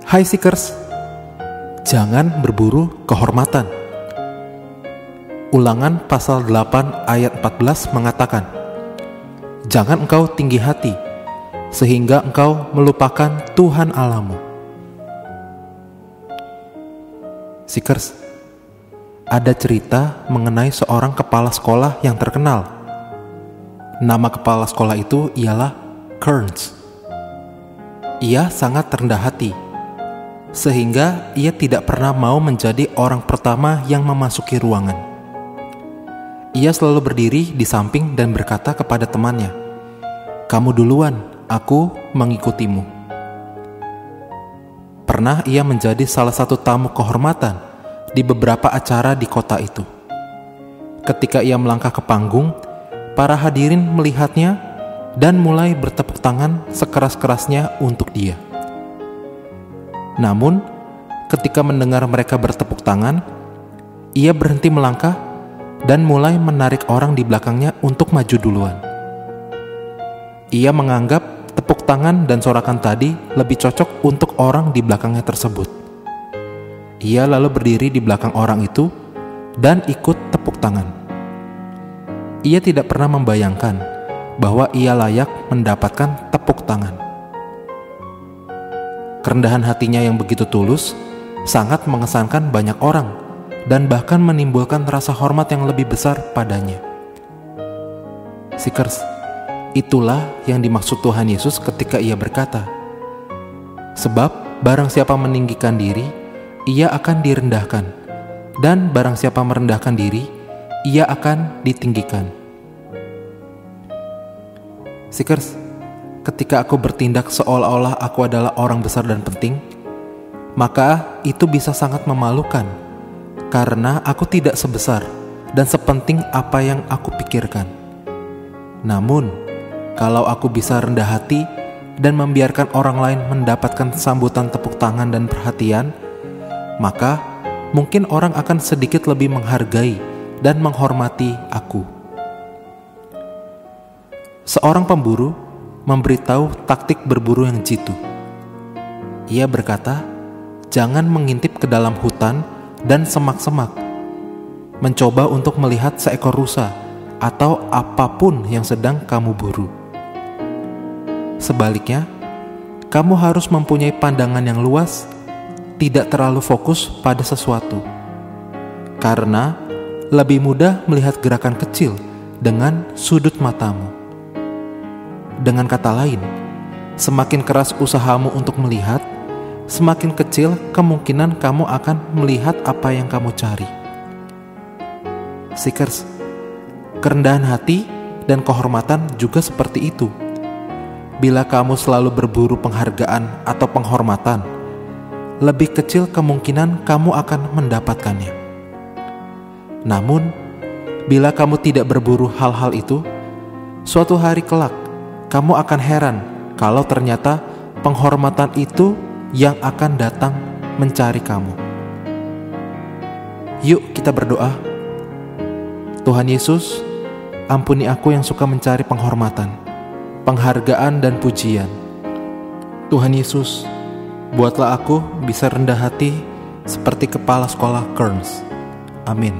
Hai Seekers, jangan berburu kehormatan. Ulangan pasal 8 ayat 14 mengatakan, jangan engkau tinggi hati, sehingga engkau melupakan Tuhan Allahmu. Seekers, ada cerita mengenai seorang kepala sekolah yang terkenal. Nama kepala sekolah itu ialah Kearns. Ia sangat rendah hati, sehingga ia tidak pernah mau menjadi orang pertama yang memasuki ruangan. Ia selalu berdiri di samping dan berkata kepada temannya, "Kamu duluan, aku mengikutimu." Pernah ia menjadi salah satu tamu kehormatan di beberapa acara di kota itu. Ketika ia melangkah ke panggung, para hadirin melihatnya dan mulai bertepuk tangan sekeras-kerasnya untuk dia. Namun, ketika mendengar mereka bertepuk tangan, ia berhenti melangkah dan mulai menarik orang di belakangnya untuk maju duluan. Ia menganggap tepuk tangan dan sorakan tadi lebih cocok untuk orang di belakangnya tersebut. Ia lalu berdiri di belakang orang itu dan ikut tepuk tangan. Ia tidak pernah membayangkan bahwa ia layak mendapatkan tepuk tangan. Kerendahan hatinya yang begitu tulus sangat mengesankan banyak orang dan bahkan menimbulkan rasa hormat yang lebih besar padanya. Seekers, itulah yang dimaksud Tuhan Yesus ketika ia berkata, sebab barang siapa meninggikan diri, ia akan direndahkan, dan barang siapa merendahkan diri, ia akan ditinggikan. Seekers, ketika aku bertindak seolah-olah aku adalah orang besar dan penting, maka itu bisa sangat memalukan, karena aku tidak sebesar dan sepenting apa yang aku pikirkan. Namun, kalau aku bisa rendah hati dan membiarkan orang lain mendapatkan sambutan tepuk tangan dan perhatian, maka mungkin orang akan sedikit lebih menghargai dan menghormati aku. Seorang pemburu memberitahu taktik berburu yang jitu. Ia berkata, jangan mengintip ke dalam hutan dan semak-semak, mencoba untuk melihat seekor rusa atau apapun yang sedang kamu buru. Sebaliknya, kamu harus mempunyai pandangan yang luas, tidak terlalu fokus pada sesuatu, karena lebih mudah melihat gerakan kecil dengan sudut matamu. Dengan kata lain, semakin keras usahamu untuk melihat, semakin kecil kemungkinan kamu akan melihat apa yang kamu cari. Seekers, kerendahan hati dan kehormatan juga seperti itu. Bila kamu selalu berburu penghargaan atau penghormatan, lebih kecil kemungkinan kamu akan mendapatkannya. Namun, bila kamu tidak berburu hal-hal itu, suatu hari kelak, kamu akan heran kalau ternyata penghormatan itu yang akan datang mencari kamu. Yuk kita berdoa. Tuhan Yesus, ampuni aku yang suka mencari penghormatan, penghargaan dan pujian. Tuhan Yesus, buatlah aku bisa rendah hati seperti kepala sekolah Kearns. Amin.